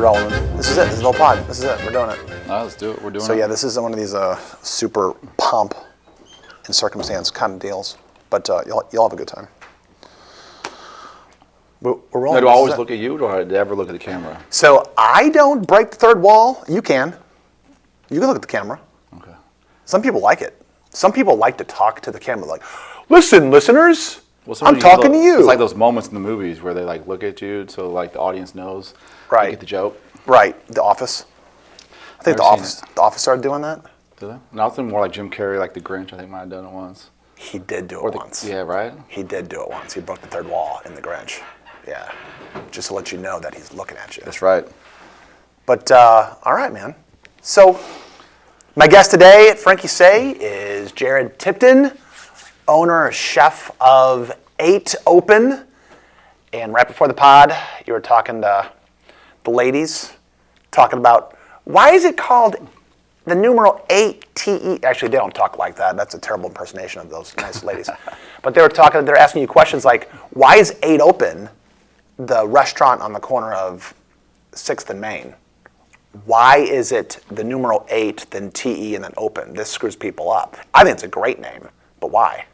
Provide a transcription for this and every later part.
we're rolling. This is it. This is the whole pod. This is it. We're doing it. Let's do it. We're doing it. So yeah, this is one of these super pomp and circumstance kind of deals. But you'll have a good time. We're rolling. Now, do I always look at you, or do I ever look at the camera? So I don't break the third wall. You can. You can look at the camera. Okay. Some people like it. Some people like to talk to the camera, like, listen, listeners, Well, I'm talking to you. It's like those moments in the movies where they like look at you, so like the audience knows. Right. You get the joke. Right. The Office. I think The Office started doing that. Did they? No, I was thinking more like Jim Carrey, like the Grinch. I think might have done it once. He did do it once. Yeah, right? He did do it once. He broke the third wall in The Grinch. Yeah. Just to let you know that he's looking at you. That's right. But, all right, man. So, my guest today at Frankie Say is Jared Tipton, owner and chef of 8 Open. And right before the pod, you were talking to the ladies, talking about why is it called the numeral 8TE? Actually, they don't talk like that. That's a terrible impersonation of those nice ladies. But they're asking you questions like, why is 8 Open the restaurant on the corner of 6th and Main? Why is it the numeral 8, then TE, and then Open? This screws people up. I think it's a great name, but why?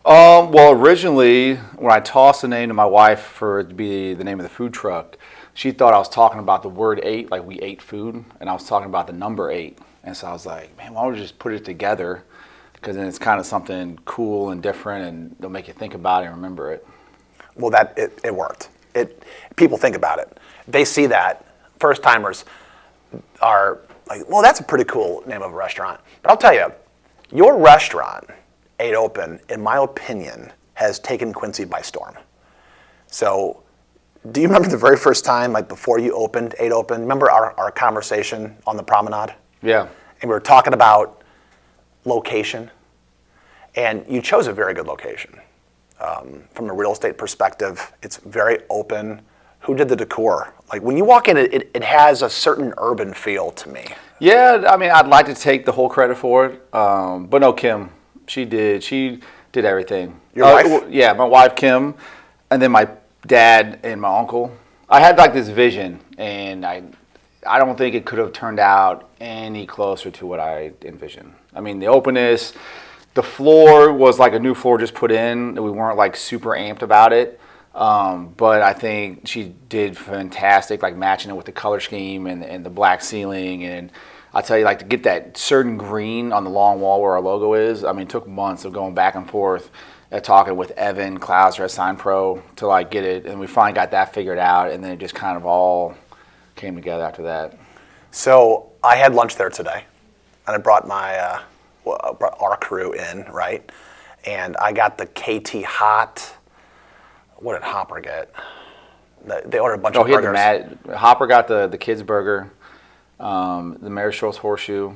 Well, originally, when I tossed the name to my wife for it to be the name of the food truck, she thought I was talking about the word 8, like we ate food, and I was talking about the number 8. And so I was like, man, why don't we just put it together? Because then it's kind of something cool and different, and they'll make you think about it and remember it. Well, it worked. People think about it. They see that. First timers are like, well, that's a pretty cool name of a restaurant. But I'll tell you, your restaurant, 8 Open, in my opinion, has taken Quincy by storm. So, do you remember the very first time, like before you opened 8 Open? Remember our conversation on the promenade? Yeah. And we were talking about location. And you chose a very good location. From a real estate perspective, it's very open. Who did the decor? Like when you walk in, it has a certain urban feel to me. Yeah, I mean, I'd like to take the whole credit for it, but no, Kim, she did everything. Your wife? Yeah, my wife, Kim, and then my dad and my uncle. I had like this vision, and I don't think it could have turned out any closer to what I envisioned. I mean, the openness, the floor was like a new floor just put in. We weren't like super amped about it. But I think she did fantastic, like matching it with the color scheme and the black ceiling. And I'll tell you, like to get that certain green on the long wall where our logo is, I mean, it took months of going back and forth and talking with Evan Klauser at Sign Pro to like get it. And we finally got that figured out. And then it just kind of all came together after that. So I had lunch there today, and I brought brought our crew in, right? And I got the KT Hot. What did Hopper get? They ordered a bunch of burgers. Hopper got the kids burger, the Mary Schultz horseshoe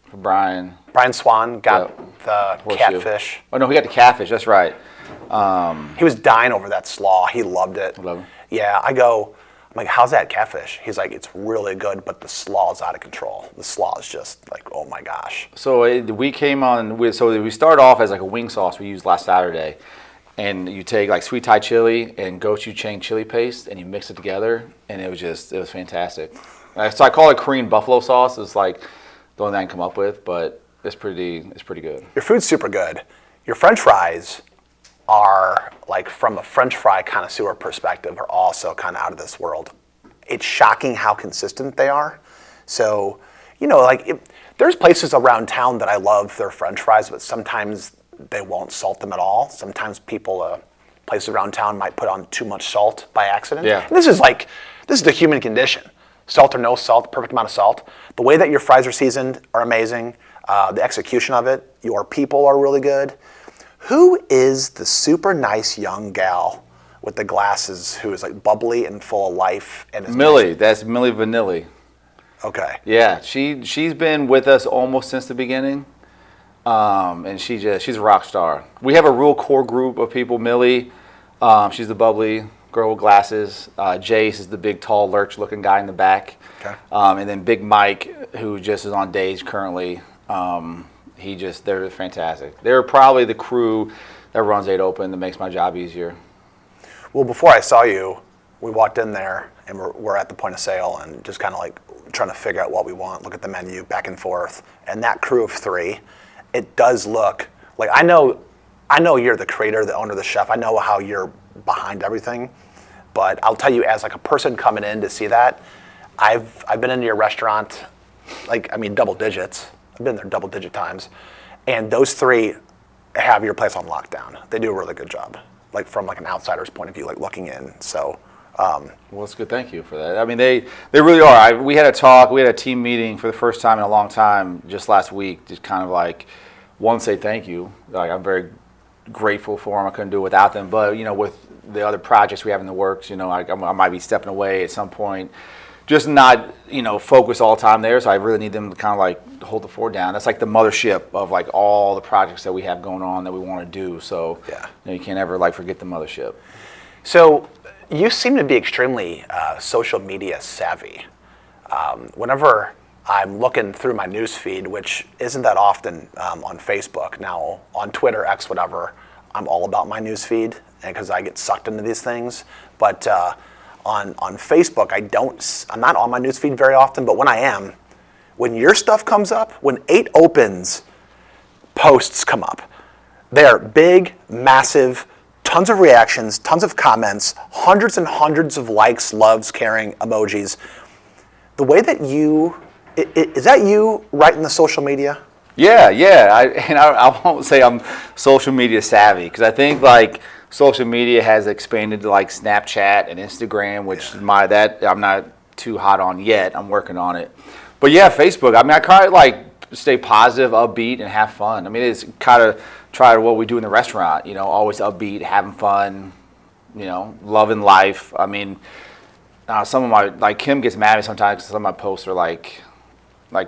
for Brian. Brian Swan got the horseshoe. catfish. Oh no, he got the catfish. That's right. He was dying over that slaw. He loved it. Love it. Yeah, I'm like, how's that catfish? He's like, it's really good, but the slaw is out of control. The slaw is just like, oh my gosh. So we came on with, so we started off as like a wing sauce we used last Saturday. And you take like sweet Thai chili and gochujang chili paste and you mix it together, and it was fantastic. So I call it Korean buffalo sauce. It's like the only thing I can come up with, but it's pretty good. Your food's super good. Your French fries are, like, from a French fry connoisseur perspective, are also kind of out of this world. It's shocking how consistent they are. So, there's places around town that I love their French fries, but sometimes they won't salt them at all. Sometimes places around town might put on too much salt by accident. Yeah. And this is the human condition. Salt or no salt, perfect amount of salt. The way that your fries are seasoned are amazing. The execution of it, your people are really good. Who is the super nice young gal with the glasses who is like bubbly and full of life? And is Millie, nice? That's Millie Vanilli. Okay. Yeah, she's been with us almost since the beginning. And she's a rock star. We have a real core group of people. Millie, she's the bubbly girl with glasses. Jace is the big, tall, lurch-looking guy in the back. Okay. And then Big Mike, who just is on days currently. They're fantastic. They're probably the crew that runs 8 Open that makes my job easier. Well, before I saw you, we walked in there and we're at the point of sale and just kind of like trying to figure out what we want, look at the menu back and forth. And that crew of 3, it does look like, I know you're the creator, the owner, the chef. I know how you're behind everything, but I'll tell you, as like a person coming in to see that, I've been into your restaurant, double digits. I've been there double digit times, and those 3 have your place on lockdown. They do a really good job, like from like an outsider's point of view, like looking in. So. Well, it's good. Thank you for that. I mean, they really are. We had a talk. We had a team meeting for the first time in a long time just last week. Just kind of like, one, say thank you. Like, I'm very grateful for them. I couldn't do it without them. But with the other projects we have in the works, I might be stepping away at some point. Just not focus all the time there. So I really need them to kind of like hold the fort down. That's like the mothership of like all the projects that we have going on that we want to do. So yeah, you can't ever like forget the mothership. So. You seem to be extremely social media savvy. Whenever I'm looking through my news feed, which isn't that often on Facebook, now on Twitter, X, whatever, I'm all about my news feed because I get sucked into these things. But on Facebook, I'm not on my news feed very often, but when I am, when your stuff comes up, when 8 Opens posts come up, they're big, massive, tons of reactions, tons of comments, hundreds and hundreds of likes, loves, caring, emojis. The way that is that you writing the social media? Yeah. I won't say I'm social media savvy because I think like social media has expanded to like Snapchat and Instagram, which I'm not too hot on yet. I'm working on it. But yeah, Facebook. I mean, I try to like stay positive, upbeat, and have fun. I mean, it's kind of try what we do in the restaurant, always upbeat, having fun, loving life. I mean, some of my, like Kim gets mad at me sometimes because some of my posts are like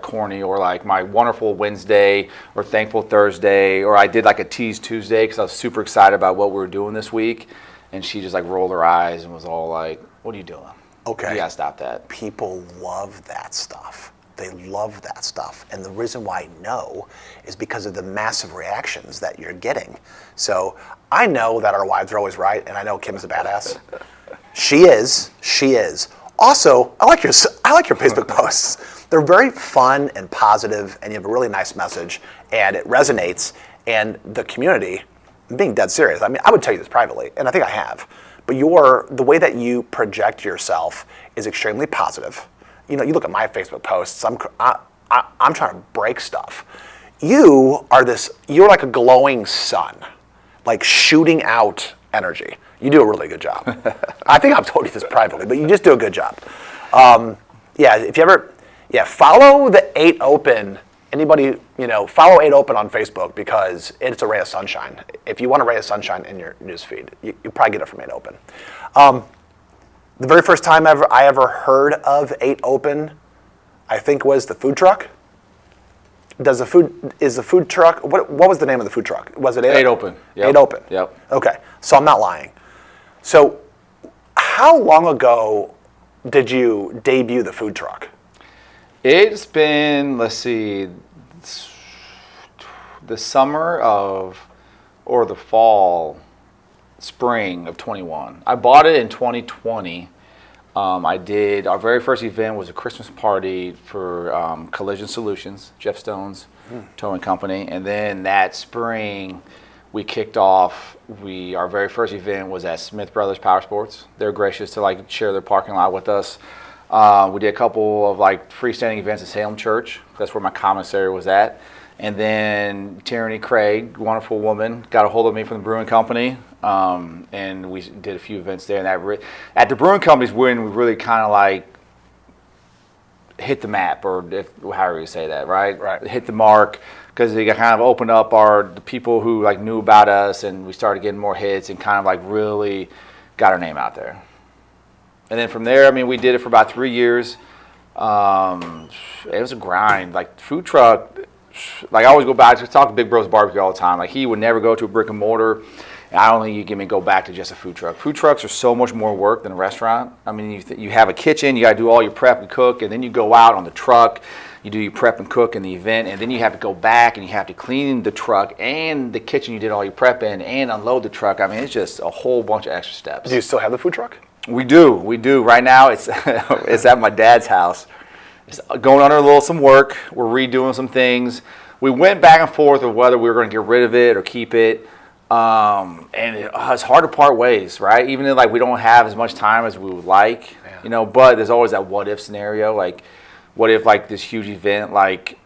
corny, or like my wonderful Wednesday or thankful Thursday, or I did like a tease Tuesday because I was super excited about what we were doing this week. And she just like rolled her eyes and was all like, "What are you doing? Okay. You gotta stop that." People love that stuff. They love that stuff. And the reason why I know is because of the massive reactions that you're getting. So I know that our wives are always right, and I know Kim's a badass. She is. Also, I like your Facebook posts. They're very fun and positive, and you have a really nice message, and it resonates. And the community, I'm being dead serious. I mean, I would tell you this privately, and I think I have. But the way that you project yourself is extremely positive. You look at my Facebook posts. I'm trying to break stuff. You're like a glowing sun, like shooting out energy. You do a really good job. I think I've told you this privately, but you just do a good job. If you ever, follow the 8 Open. Anybody, follow 8 Open on Facebook because it's a ray of sunshine. If you want a ray of sunshine in your newsfeed, you probably get it from 8 Open. The very first time I ever heard of 8 Open, I think, was the food truck. Is the food truck, what was the name of the food truck? Was it 8 Open? Yep. 8 Open. Yep. Okay, so I'm not lying. So how long ago did you debut the food truck? It's been, let's see, the summer or the spring of 21. I bought it in 2020. Our very first event was a Christmas party for Collision Solutions, Jeff Stone's towing company. And then that spring, we kicked off, our very first event was at Smith Brothers Power Sports. They're gracious to like share their parking lot with us. We did a couple of like freestanding events at Salem Church. That's where my commissary was at. And then Tierney Craig, wonderful woman, got a hold of me from the brewing company, and we did a few events there. And at the brewing company is when we really kind of like hit the map, or however you say that, right? Right. Hit the mark, because they kind of opened up the people who like knew about us, and we started getting more hits and kind of like really got our name out there. And then from there, I mean, we did it for about 3 years. It was a grind. Like food truck, like I always go back to talk to Big Bro's Barbecue all the time. Like he would never go to a brick and mortar. And I don't think you can go back to just a food truck. Food trucks are so much more work than a restaurant. I mean, you have a kitchen, you got to do all your prep and cook, and then you go out on the truck, you do your prep and cook in the event, and then you have to go back and you have to clean the truck and the kitchen you did all your prep in and unload the truck. I mean, it's just a whole bunch of extra steps. Do you still have the food truck? We do. Right now, it's it's at my dad's house. It's going under some work. We're redoing some things. We went back and forth of whether we were going to get rid of it or keep it. It's hard to part ways, right? Even if we don't have as much time as we would like, but there's always that what if scenario. What if this huge event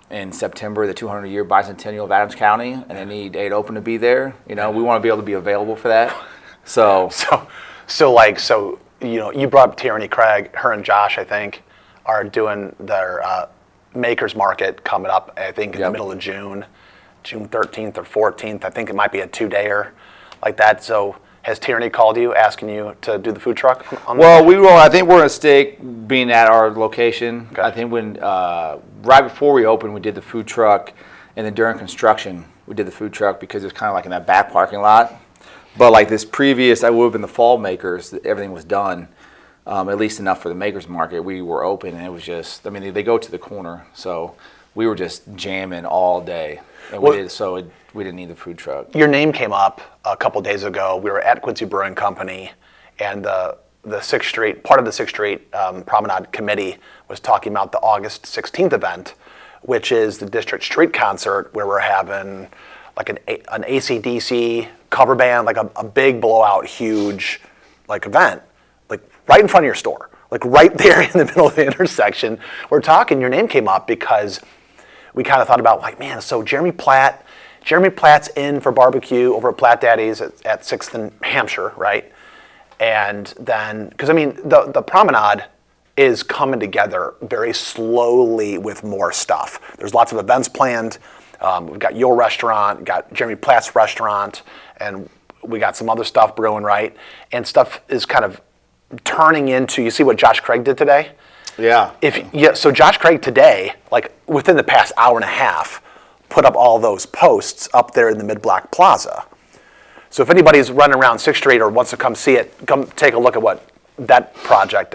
in September, the 200-year bicentennial of Adams County, and they need 8 Open to be there. We want to be able to be available for that. So you brought up Tierney Craig. Her and Josh, I think, are doing their Makers Market coming up. I think in the middle of June 13th or 14th. I think it might be a 2-dayer like that. So has Tierney called you asking you to do the food truck? We will. I think we're going to stay being at our location. Okay. I think when right before we opened, we did the food truck, and then during construction, we did the food truck because it's kind of in that back parking lot. But this previous, I would have been the fall Makers. Everything was done, at least enough for the Makers Market. We were open, and it was just. They go to the corner, so we were just jamming all day. And we didn't need the food truck. Your name came up a couple days ago. We were at Quincy Brewing Company, and the 6th Street, part of the 6th Street Promenade Committee was talking about the August 16th event, which is the District Street Concert, where we're having an AC/DC cover band, a big blowout, huge event, right in front of your store, right there in the middle of the intersection. We're talking, your name came up because we kind of thought about so Jeremy Platt's in for barbecue over at Platt Daddy's at 6th and Hampshire, right? And then, because the promenade is coming together very slowly with more stuff. There's lots of events planned. We've got your restaurant, got Jeremy Platt's restaurant, and we got some other stuff brewing, right? And stuff is kind of turning into, you see what Josh Craig did today? Yeah. So Josh Craig today, within the past hour and a half, put up all those posts up there in the Mid-Block Plaza. So if anybody's running around 6th Street or wants to come see it, come take a look at what that project,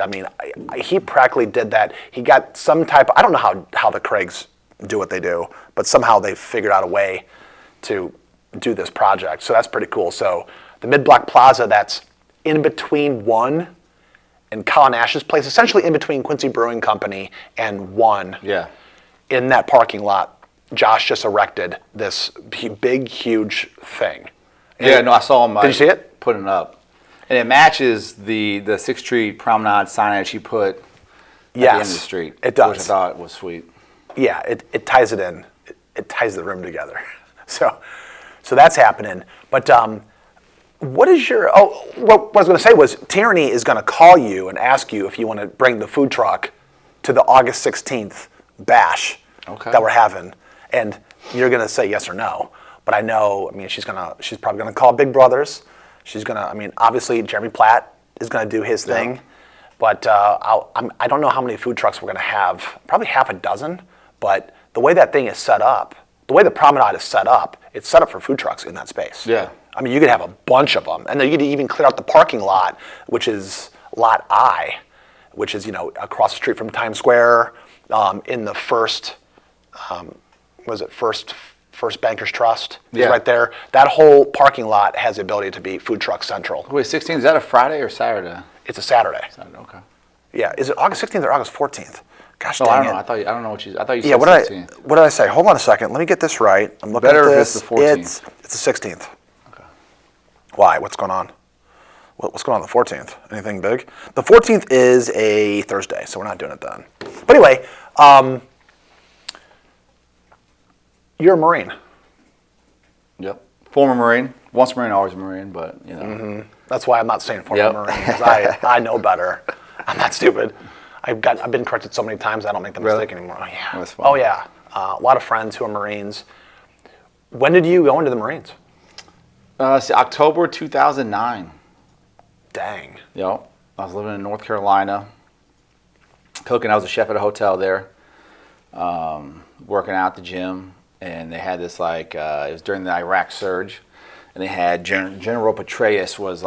he practically did that. He got some type of, I don't know how the Craigs do what they do, but somehow they figured out a way to do this project. So that's pretty cool. So the Mid-Block Plaza, that's in between 1 and Colin Ash's place, essentially in between Quincy Brewing Company and 1. Yeah. In that parking lot, Josh just erected this big, huge thing. And I saw him. Did you see it? Putting it up. And it matches the 6th Street Promenade signage he put at the end of the street. It does. Which I thought was sweet. Yeah, it ties it in. It ties the room together. So that's happening. But what is your, what I was going to say was Tierney is going to call you and ask you if you want to bring the food truck to the August 16th bash that we're having. And you're going to say yes or no. But I know, she's probably going to call Big Brothers. She's going to, obviously Jeremy Platt is going to do his thing. But I don't know how many food trucks we're going to have. Probably half a dozen. But the way that thing is set up, the way the promenade is set up, it's set up for food trucks in that space. Yeah. You could have a bunch of them. And then you could even clear out the parking lot, which is Lot I, which is, across the street from Times Square, in the first Bankers Trust is right there. That whole parking lot has the ability to be food truck central. Wait, 16th, is that a Friday or Saturday? It's a Saturday. Saturday, okay. Yeah, is it August 16th or August 14th? Gosh dang I don't it. know. I don't know what you. I thought you said Yeah, 16th. What did I say? Hold on a second. Let me get this right. I'm looking Better at if this. it's the 14th. It's the 16th. Okay. Why? What's going on? What's going on the 14th? Anything big? The 14th is a Thursday, so we're not doing it then. But anyway, you're a Marine. Yep. Former Marine. Once a Marine, always a Marine, but, That's why I'm not saying former Marine, because I know better. I'm not stupid. I've been corrected so many times I don't make the mistake anymore. Oh yeah. That's fun. Oh yeah. A lot of friends who are Marines. When did you go into the Marines? October 2009. Dang. Yep. I was living in North Carolina, cooking. I was a chef at a hotel there, working out at the gym, and they had this it was during the Iraq surge, and they had General Petraeus was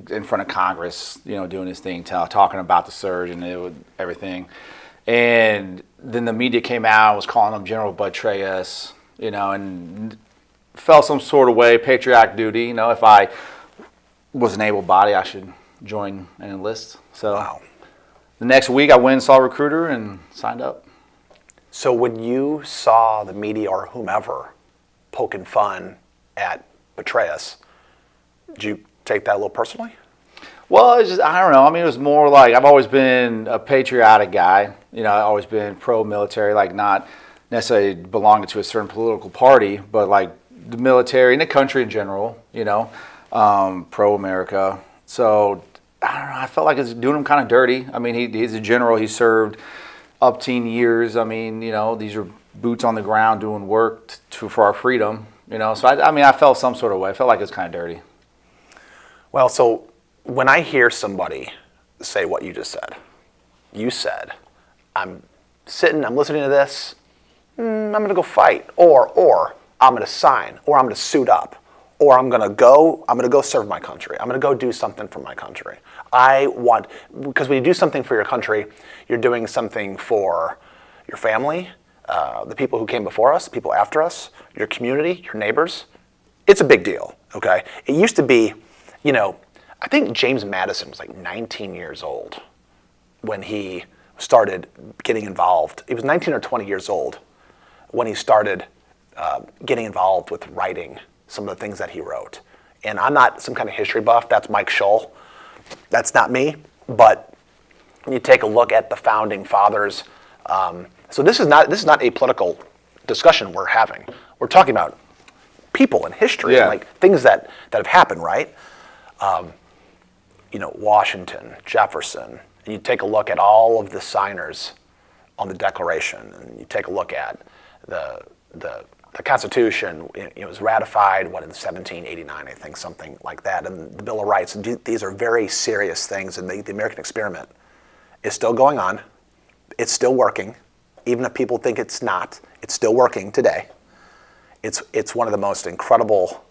in front of Congress, doing his thing, talking about the surge and everything. And then the media came out and was calling him General Petraeus, and felt some sort of way, patriotic duty. If I was an able body, I should join and enlist. So Wow. the next week I went and saw a recruiter and signed up. So when you saw the media or whomever poking fun at Petraeus, did you take that a little personally? Well, it's just, I don't know. I mean, it was more like I've always been a patriotic guy. You know, I've always been pro-military, like not necessarily belonging to a certain political party, but like the military and the country in general, you know, pro-America. So, I don't know. I felt like it's doing him kind of dirty. I mean, he's a general. He served up teen years. I mean, you know, these are boots on the ground doing work for our freedom, you know. So, I mean, I felt some sort of way. I felt like it's kind of dirty. Well, so when I hear somebody say what you just said, you said, I'm listening to this, I'm going to go fight, or I'm going to sign, or I'm going to suit up, or I'm going to go serve my country. I'm going to go do something for my country. Because when you do something for your country, you're doing something for your family, the people who came before us, the people after us, your community, your neighbors. It's a big deal, okay? It used to be, you know, I think James Madison was like 19 years old when he started getting involved. He was 19 or 20 years old when he started getting involved with writing some of the things that he wrote. And I'm not some kind of history buff. That's Mike Scholl. That's not me. But when you take a look at the founding fathers, so this is not a political discussion we're having. We're talking about people and history, and like things that have happened, right? You know, Washington, Jefferson, and you take a look at all of the signers on the Declaration, and you take a look at the Constitution. It was ratified, in 1789, I think, something like that, and the Bill of Rights. And these are very serious things, and the American experiment is still going on. It's still working, even if people think it's not. It's still working today. It's one of the most incredible,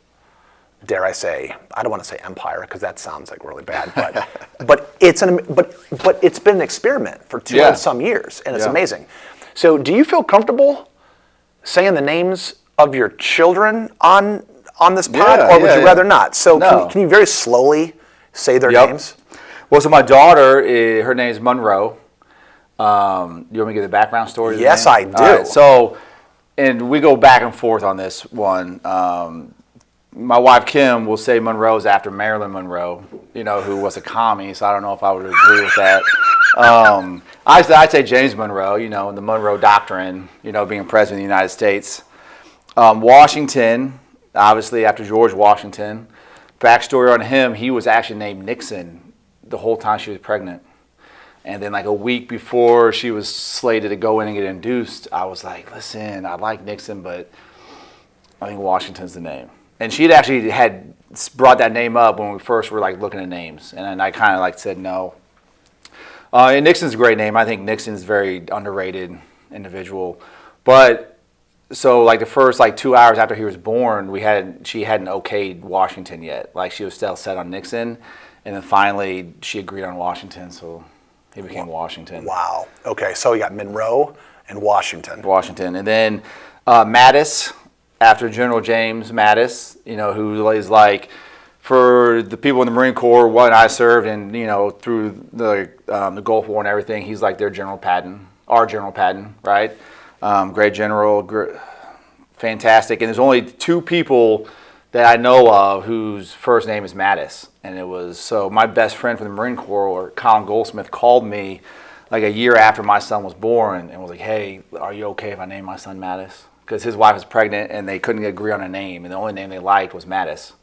dare I say, I don't want to say empire because that sounds like really bad, but it's been an experiment for 200 some years, and it's amazing. So, do you feel comfortable saying the names of your children on this pod, or would you rather not? So, can you very slowly say their names? Well, so my daughter, her name is Monroe. You want me to give the background story? Yes, I do. All right, so, and we go back and forth on this one. My wife, Kim, will say Monroe's after Marilyn Monroe, you know, who was a commie, so I don't know if I would agree with that. I'd say James Monroe, you know, the Monroe Doctrine, you know, being president of the United States. Washington, obviously after George Washington. Backstory on him, he was actually named Nixon the whole time she was pregnant. And then like a week before she was slated to go in and get induced, I was like, listen, I like Nixon, but I think Washington's the name. And she had brought that name up when we first were like looking at names, and I kind of like said no. And Nixon's a great name. I think Nixon's a very underrated individual. But so like the first like 2 hours after he was born, she hadn't okayed Washington yet. Like she was still set on Nixon, and then finally she agreed on Washington, so he became Washington. Wow. Okay, so you got Monroe and Washington. Washington, and then Mattis. After General James Mattis, you know, who is like, for the people in the Marine Corps, when I served, and you know, through the Gulf War and everything, he's like their General Patton, our General Patton, right? Great general, fantastic. And there's only two people that I know of whose first name is Mattis, and it was so my best friend from the Marine Corps, Colin Goldsmith, called me like a year after my son was born and was like, "Hey, are you okay if I name my son Mattis?" Because his wife was pregnant and they couldn't agree on a name, and the only name they liked was Mattis.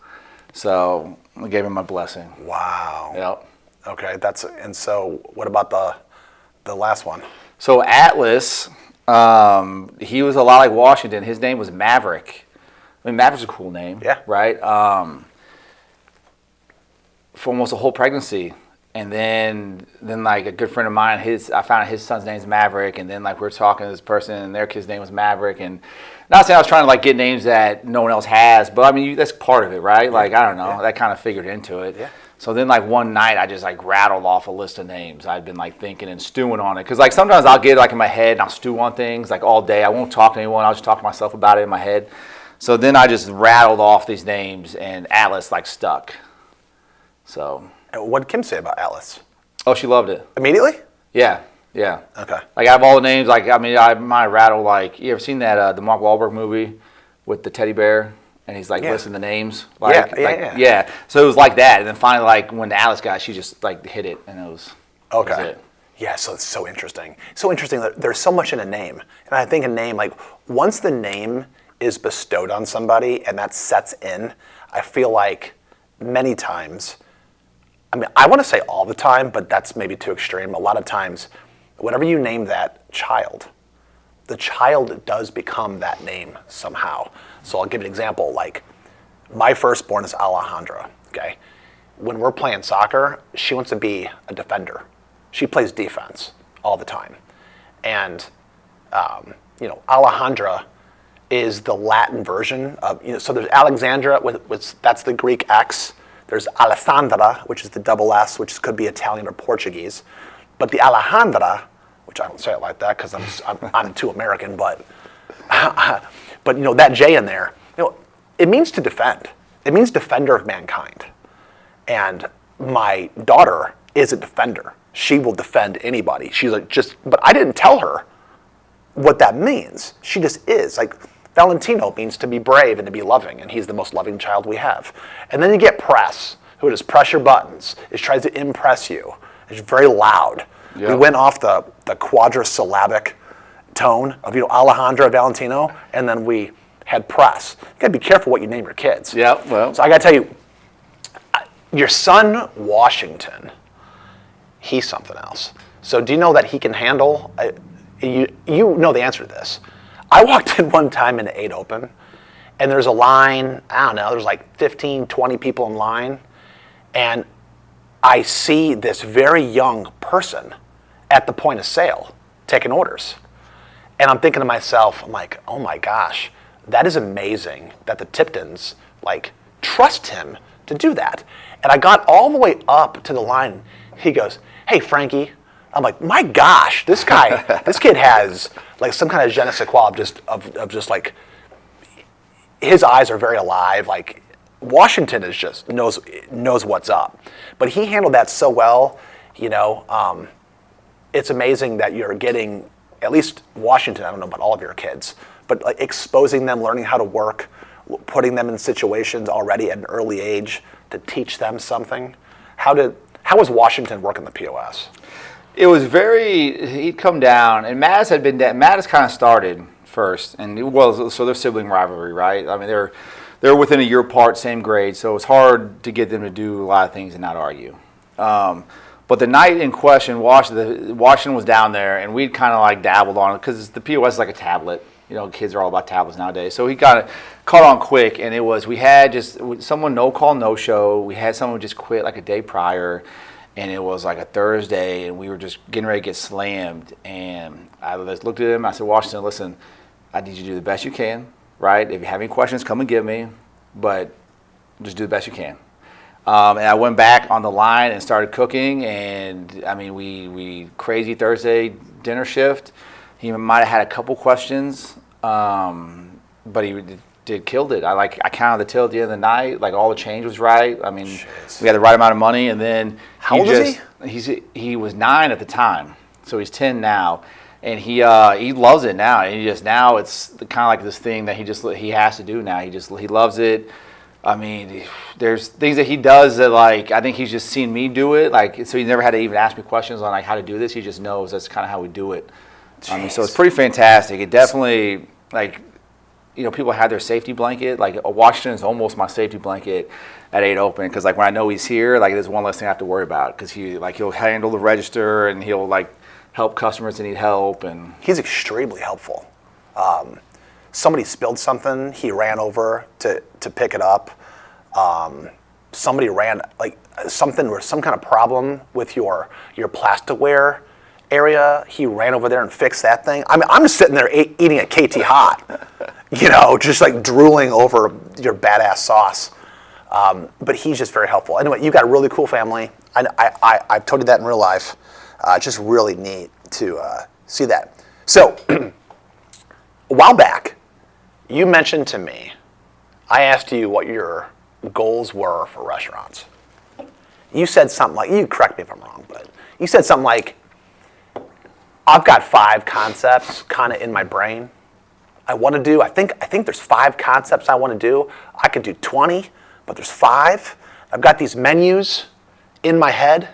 So I gave him my blessing. Wow. Yep. Okay, and so what about the last one? So Atlas, he was a lot like Washington. His name was Maverick. I mean, Maverick's a cool name. Yeah. Right? For almost a whole pregnancy. And then like a good friend of mine, I found out his son's name's Maverick, and then like we were talking to this person, and their kid's name was Maverick, and not saying I was trying to like get names that no one else has, but I mean that's part of it, right? Like I don't know, that kind of figured into it. Yeah. So then like one night I just like rattled off a list of names I'd been like thinking and stewing on it, because like sometimes I'll get like in my head and I'll stew on things like all day. I won't talk to anyone. I'll just talk to myself about it in my head. So then I just rattled off these names, and Atlas like stuck. So. What did Kim say about Alice? Oh, she loved it. Immediately? Yeah, yeah. Okay. Like I have all the names. Like I mean, I might rattle. Like you ever seen that the Mark Wahlberg movie with the teddy bear, and he's like listing the names. Like, yeah. So it was like that, and then finally, like when the Alice got, she just like hit it, and it was it. Yeah, so it's so interesting. So interesting that there's so much in a name, and I think a name like once the name is bestowed on somebody and that sets in, I feel like many times. I mean, I want to say all the time, but that's maybe too extreme. A lot of times, whenever you name that child, the child does become that name somehow. So I'll give you an example. Like, my firstborn is Alejandra, okay? When we're playing soccer, she wants to be a defender. She plays defense all the time. And, Alejandra is the Latin version of, so there's Alexandra, that's the Greek X. There's Alessandra, which is the double S, which could be Italian or Portuguese. But the Alejandra, which I don't say it like that because I'm too American, but that J in there, it means to defend. It means defender of mankind. And my daughter is a defender. She will defend anybody. She's like but I didn't tell her what that means. She just is. Like, Valentino means to be brave and to be loving, and he's the most loving child we have. And then you get Press, who just press your buttons. It tries to impress you. It's very loud. Yep. We went off the quadrisyllabic tone of Alejandra Valentino, and then we had Press. You gotta be careful what you name your kids. Yeah, well. So I gotta tell you, your son Washington, he's something else. So do you know that he can handle? You know the answer to this. I walked in one time in the 8 Open, and there's a line, I don't know, there's like 15, 20 people in line, and I see this very young person at the point of sale taking orders. And I'm thinking to myself, I'm like, oh my gosh, that is amazing that the Tiptons trust him to do that. And I got all the way up to the line. He goes, hey, Frankie. I'm like, my gosh, this kid has some kind of je ne sais quoi of just his eyes are very alive. Like, Washington is just knows what's up. But he handled that so well, it's amazing that you're getting, at least Washington, I don't know about all of your kids, but exposing them, learning how to work, putting them in situations already at an early age to teach them something. How was Washington working the POS? It was he'd come down, and Mattis kind of started first, and so their sibling rivalry, right? I mean, they're within a year apart, same grade, so it's hard to get them to do a lot of things and not argue. But the night in question, Washington was down there, and we'd kind of dabbled on it, because the POS is like a tablet. Kids are all about tablets nowadays. So he kind of caught on quick, and we had someone no call, no show. We had someone just quit a day prior. And it was a Thursday, and we were just getting ready to get slammed. And I just looked at him. I said, Washington, listen, I need you to do the best you can, right? If you have any questions, come and get me. But just do the best you can. And I went back on the line and started cooking. And, I mean, we crazy Thursday dinner shift. He might have had a couple questions, but he killed it. I counted the till at the end of the night. All the change was right. I mean, we had the right amount of money, and then how old is he? He was 9 at the time, so he's 10 now, and he loves it now. And now it's kind of this thing that he has to do now. He loves it. I mean, there's things that he does that I think he's just seen me do it. So he never had to even ask me questions on how to do this. He just knows that's kind of how we do it. I mean, so it's pretty fantastic. It definitely people have their safety blanket. Washington is almost my safety blanket at 8 Open, because when I know he's here, there's one less thing I have to worry about, because he'll handle the register, and he'll help customers that need help, and he's extremely helpful. Somebody spilled something, he ran over to pick it up. Somebody ran some kind of problem with your plasticware area, he ran over there and fixed that thing. I mean, I'm just sitting there eating a KT hot, just drooling over your badass sauce. But he's just very helpful. Anyway, you've got a really cool family. I've told you that in real life. Just really neat to see that. So, a while back, you mentioned to me, I asked you what your goals were for restaurants. you said something like, you correct me if I'm wrong, but you said something like, I've got 5 concepts kind of in my brain I want to do. I think there's 5 concepts I want to do. I could do 20, but there's 5. I've got these menus in my head.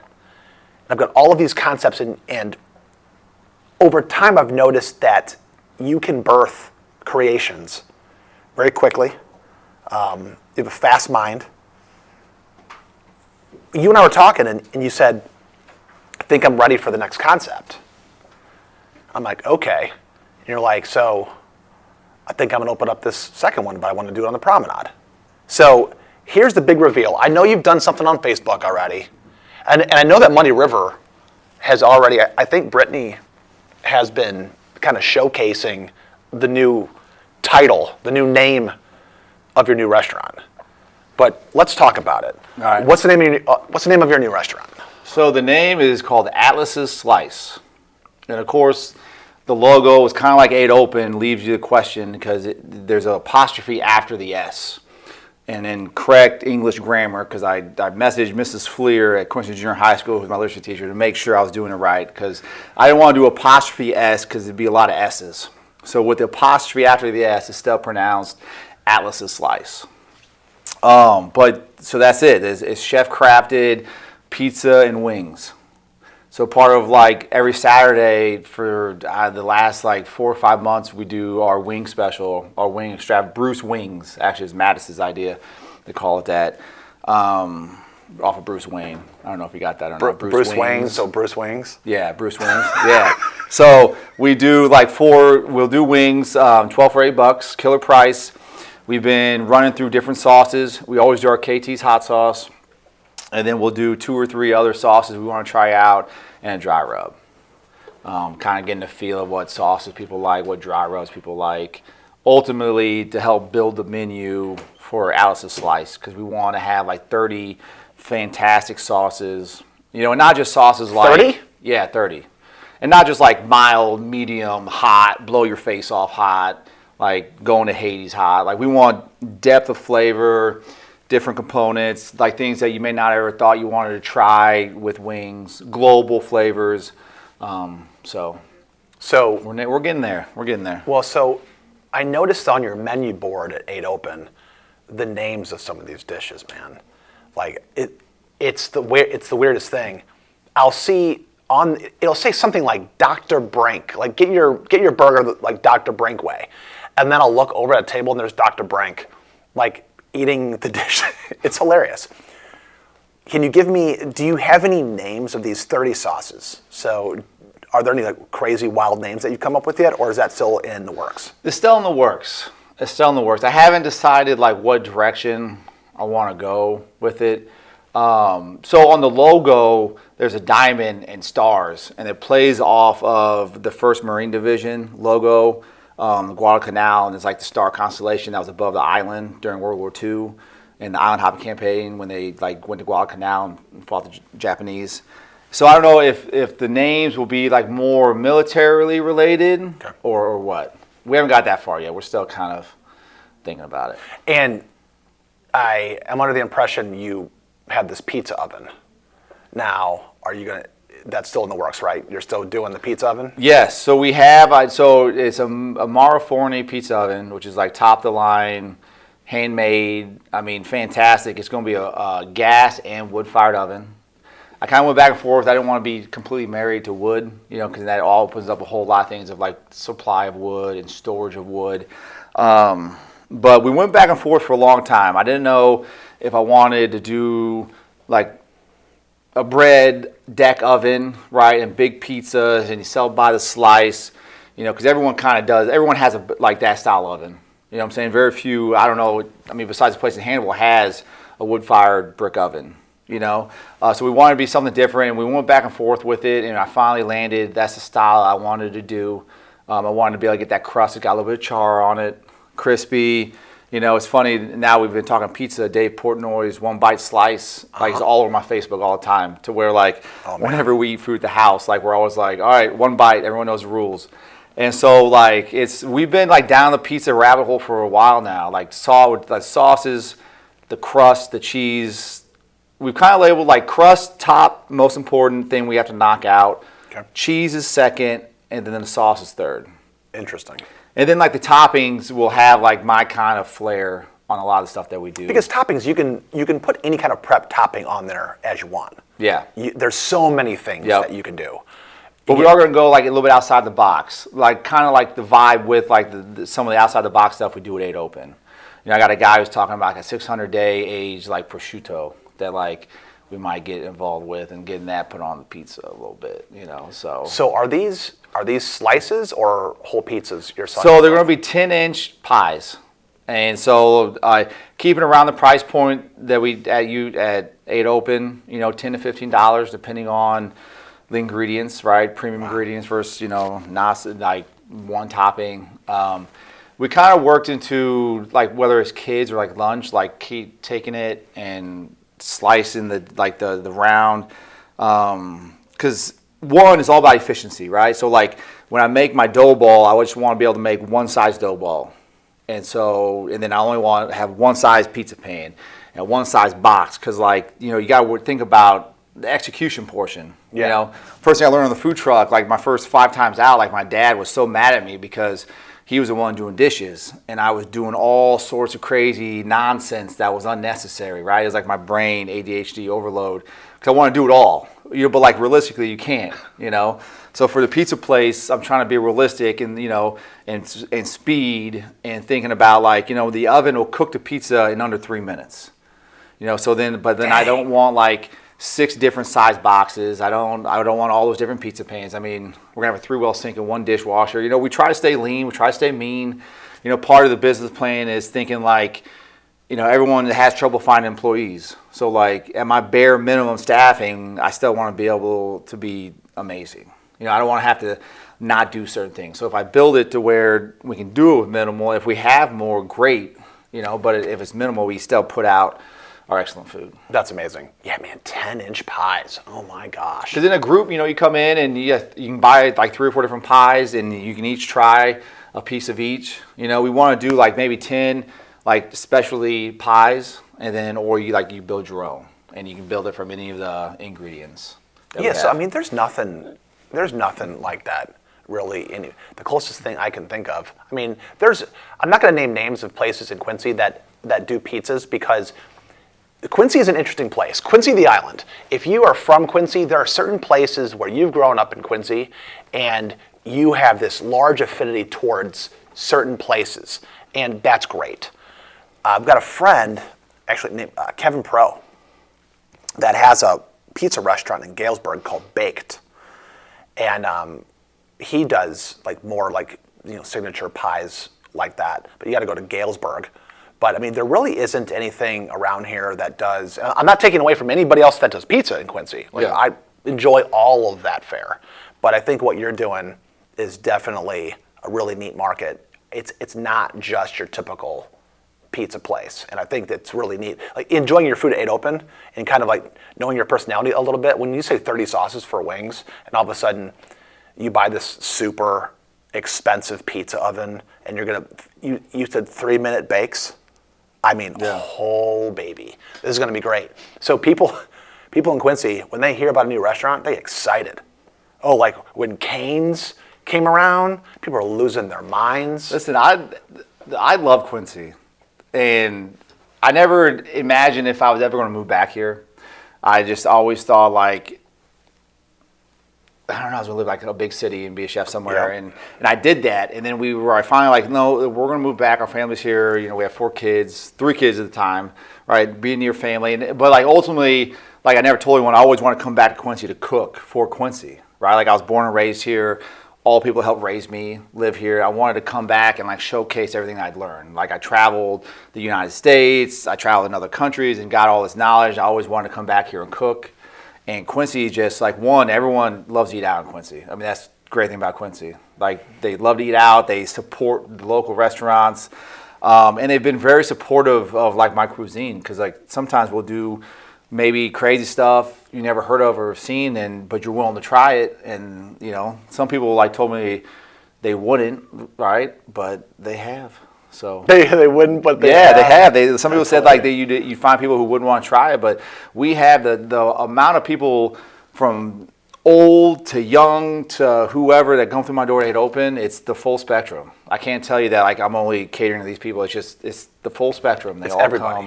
I've got all of these concepts, and over time I've noticed that you can birth creations very quickly. You have a fast mind. You and I were talking, and you said, I think I'm ready for the next concept. I'm like, okay. And you're like, so I think I'm going to open up this second one, but I want to do it on the promenade. So here's the big reveal. I know you've done something on Facebook already. And I know that Muddy River has already, I think Brittany has been kind of showcasing the new title, the new name of your new restaurant. But let's talk about it. All right. What's the name of your new restaurant? So the name is called Atlas's Slice. And of course, the logo is kind of like 8 Open, leaves you the question because there's an apostrophe after the S. And in correct English grammar, because I messaged Mrs. Fleer at Quincy Junior High School, who's my literature teacher, to make sure I was doing it right, because I didn't want to do apostrophe S because it'd be a lot of S's. So with the apostrophe after the S, it's still pronounced Atlas's Slice. But so that's it. It's chef crafted pizza and wings. So part of like every Saturday for the last like 4 or 5 months, we do our wing special, our wing extravaganza. Bruce Wings, actually, is Mattis's idea. They call it that. Off of Bruce Wayne. I don't know if you got that or not. Bruce Wings. So Bruce Wings. Yeah, Bruce Wings. Yeah. So we do like we'll do wings, 12 for $8, killer price. We've been running through different sauces. We always do our KT's hot sauce. And then we'll do 2 or 3 other sauces we want to try out and a dry rub. Kind of getting the feel of what sauces people like, what dry rubs people like. Ultimately, to help build the menu for Atlas's Slice, because we want to have like 30 fantastic sauces. You know, and not just sauces like 30? Yeah, 30. And not just like mild, medium, hot, blow your face off hot, like going to Hades hot. Like we want depth of flavor, different components, like things that you may not ever thought you wanted to try with wings, global flavors. So we're getting there. We're getting there. Well, so I noticed on your menu board at 8 Open the names of some of these dishes, man. Like it's the weirdest thing. I'll see it'll say something like Dr. Brink, like get your burger like Dr. Brink way, and then I'll look over at a table and there's Dr. Brink, like eating the dish. It's hilarious. Do you have any names of these 30 sauces? So are there any like crazy wild names that you've come up with yet, or is that still in the works? It's still in the works. I haven't decided like what direction I want to go with it. So on the logo, there's a diamond and stars, and it plays off of the 1st Marine Division logo, the Guadalcanal, and it's like the star constellation that was above the island during World War II and the island hopping campaign when they like went to Guadalcanal and fought the Japanese. So I don't know if the names will be like more militarily related, okay, or what. We haven't got that far yet. We're still kind of thinking about it. And I am under the impression you have this pizza oven. Now, that's still in the works, right? You're still doing the pizza oven? Yes. So we have, so it's a Mara Forni pizza oven, which is like top of the line, handmade. I mean, fantastic. It's going to be a gas and wood-fired oven. I kind of went back and forth. I didn't want to be completely married to wood, because that all opens up a whole lot of things of like supply of wood and storage of wood. But we went back and forth for a long time. I didn't know if I wanted to do like a bread deck oven, right, and big pizzas, and you sell by the slice, because everyone kind of does. Everyone has like that style oven. You know what I'm saying? Very few, I don't know, besides the place in Hannibal has a wood-fired brick oven. So we wanted to be something different, and we went back and forth with it, and I finally landed. That's the style I wanted to do. I wanted to be able to get that crust. It got a little bit of char on it, crispy. It's funny, now we've been talking pizza. Dave Portnoy's One Bite Slice, like it's all over my Facebook all the time, to where like whenever we eat food at the house, like we're always like, all right, one bite, everyone knows the rules. And so like we've been like down the pizza rabbit hole for a while now, like sauces, the crust, the cheese, we've kind of labeled like crust, top, most important thing we have to knock out. Okay. Cheese is second, and then the sauce is third. Interesting. And then like the toppings will have like my kind of flair on a lot of the stuff that we do. Because toppings, you can put any kind of prep topping on there as you want. Yeah. There's so many things Yep. that you can do. But we are going to go like a little bit outside the box, like kind of like the vibe with like some of the outside the box stuff we do at 8 Open. You know, I got a guy who's talking about like a 600-day aged like prosciutto that like we might get involved with and getting that put on the pizza a little bit. You know, so. So are these slices or whole pizzas you're selling? So they're going to be 10-inch pies. And so keeping around the price point that we at 8 Open, you know, $10 to $15 depending on the ingredients, right? Premium ingredients versus, you know, not like one topping. We kind of worked into like whether it's kids or like lunch, like keep taking it and slicing the round, because one is all about efficiency, right? So like when I make my dough ball, I just want to be able to make one size dough ball. And then I only want to have one size pizza pan and one size box because, like, you know, you got to think about the execution portion. Yeah. You know, first thing I learned on the food truck, like my first 5 times out, like my dad was so mad at me because he was the one doing dishes and I was doing all sorts of crazy nonsense that was unnecessary, right? It was like my brain ADHD overload because I want to do it all. You know, but like realistically, you can't. You know. So for the pizza place, I'm trying to be realistic and, you know, and speed and thinking about like, you know, the oven will cook the pizza in under 3 minutes. You know, so then, but then I don't want like 6 different size boxes. I don't want all those different pizza pans. I mean, we're gonna have a 3-well sink and 1 dishwasher. You know, we try to stay lean, we try to stay mean. You know, part of the business plan is thinking like, you know, everyone has trouble finding employees. So like at my bare minimum staffing, I still want to be able to be amazing. You know, I don't want to have to not do certain things. So if I build it to where we can do it with minimal, if we have more, great. You know, but if it's minimal, we still put out our excellent food. That's amazing. Yeah, man, 10-inch pies. Oh my gosh. Because in a group, you know, you come in and you can buy like 3 or 4 different pies, and you can each try a piece of each. You know, we want to do like maybe 10 like specialty pies, and then or you build your own, and you can build it from any of the ingredients. Yeah, so I mean, there's nothing like that really. The closest thing I can think of. I mean, I'm not going to name names of places in Quincy that do pizzas because Quincy is an interesting place. Quincy, the island. If you are from Quincy, there are certain places where you've grown up in Quincy, and you have this large affinity towards certain places, and that's great. I've got a friend, actually named Kevin Pro, that has a pizza restaurant in Galesburg called Baked. And he does like more like, you know, signature pies like that. But you got to go to Galesburg. But I mean, there really isn't anything around here that does. I'm not taking away from anybody else that does pizza in Quincy. Like, yeah. I enjoy all of that fare. But I think what you're doing is definitely a really neat market. It's not just your typical pizza place, and I think that's really neat. Like enjoying your food at 8 Open and kind of like knowing your personality a little bit. When you say 30 sauces for wings, and all of a sudden you buy this super expensive pizza oven, and you said 3-minute bakes. I mean, oh baby, this is gonna be great. So people in Quincy, when they hear about a new restaurant, they get excited. Oh, like when Cane's came around, people are losing their minds. Listen, I love Quincy. And I never imagined if I was ever going to move back here. I just always thought like, I don't know, I was going to live like a big city and be a chef somewhere. Yeah. And I did that. And then I finally like, no, we're going to move back. Our family's here. You know, we have 4 kids, 3 kids at the time, right? Being near family. But like ultimately, like I never told anyone, I always want to come back to Quincy to cook for Quincy, right? Like I was born and raised here. All people helped raise me, live here. I wanted to come back and like showcase everything I'd learned. Like I traveled the United States, I traveled in other countries and got all this knowledge. I always wanted to come back here and cook. And Quincy is just like everyone loves to eat out in Quincy. I mean, that's the great thing about Quincy. Like they love to eat out, they support the local restaurants. And they've been very supportive of like my cuisine because like sometimes we'll do maybe crazy stuff you never heard of or seen, but you're willing to try it. And you know, some people like told me they wouldn't, right? But they have. So They wouldn't, but they yeah, have. they have. Some people said like you find people who wouldn't want to try it, but we have the amount of people from old to young to whoever that come through my door to hit open. It's the full spectrum. I can't tell you that like I'm only catering to these people. It's the full spectrum. They all everybody. come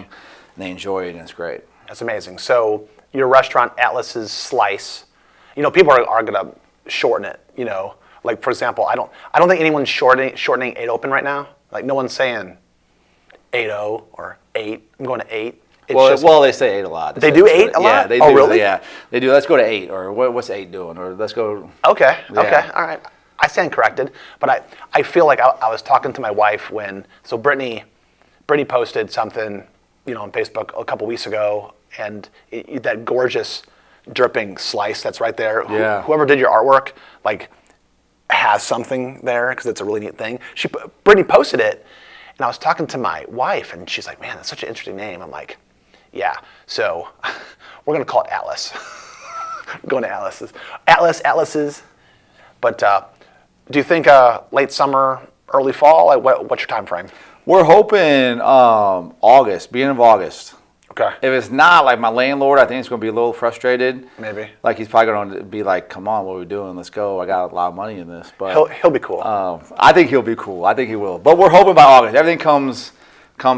and they enjoy it, and it's great. That's amazing. So your restaurant, Atlas's Slice, people are going to shorten it, Like, for example, I don't think anyone's shortening 8 open right now. Like, no one's saying 8-0 or 8. I'm going to 8. It's Well, they say 8 a lot. They do 8 a lot? Yeah, they do. Oh, really? Yeah, they do. Let's go to 8, or what's 8 doing? Or let's go. Okay, Yeah. okay, all right. I stand corrected, but I feel like I was talking to my wife so Brittany posted something, on Facebook a couple weeks ago, and that gorgeous dripping slice that's right there. Yeah. Whoever did your artwork, like, has something there because it's a really neat thing. Brittany posted it, and I was talking to my wife, and she's like, "Man, that's such an interesting name." I'm like, "Yeah." So we're gonna call it Atlas. I'm going to Atlas's. Atlas's. But do you think late summer, early fall? Like, what's your time frame? We're hoping beginning of August. Okay. If it's not, like my landlord, I think he's going to be a little frustrated. Maybe. Like he's probably going to be like, "Come on, what are we doing? Let's go. I got a lot of money in this." But He'll be cool. I think he'll be cool. I think he will. But we're hoping by August everything comes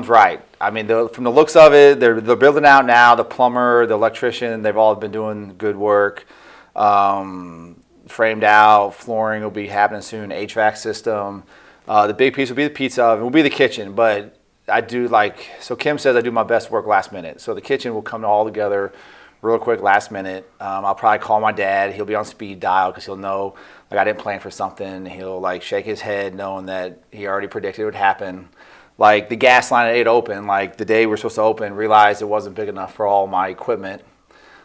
right. I mean, from the looks of it, they're building out now. The plumber, the electrician, they've all been doing good work. Framed out, flooring will be happening soon. HVAC system. The big piece will be the pizza oven. Will be the kitchen, but I do so Kim says I do my best work last minute. So the kitchen will come all together real quick last minute. I'll probably call my dad. He'll be on speed dial because he'll know like I didn't plan for something. He'll like shake his head knowing that he already predicted it would happen. Like the gas line at 8 open, like the day we're supposed to open, realized it wasn't big enough for all my equipment.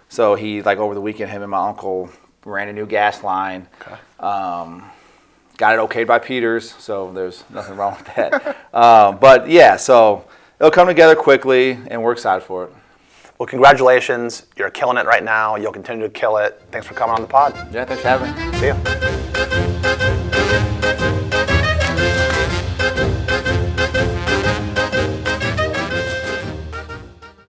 So he over the weekend, him and my uncle ran a new gas line. Okay. Got it okayed by Peters, so there's nothing wrong with that. But yeah, so it'll come together quickly, and we're excited for it. Well, congratulations. You're killing it right now. You'll continue to kill it. Thanks for coming on the pod. Yeah, thanks for having me. See ya.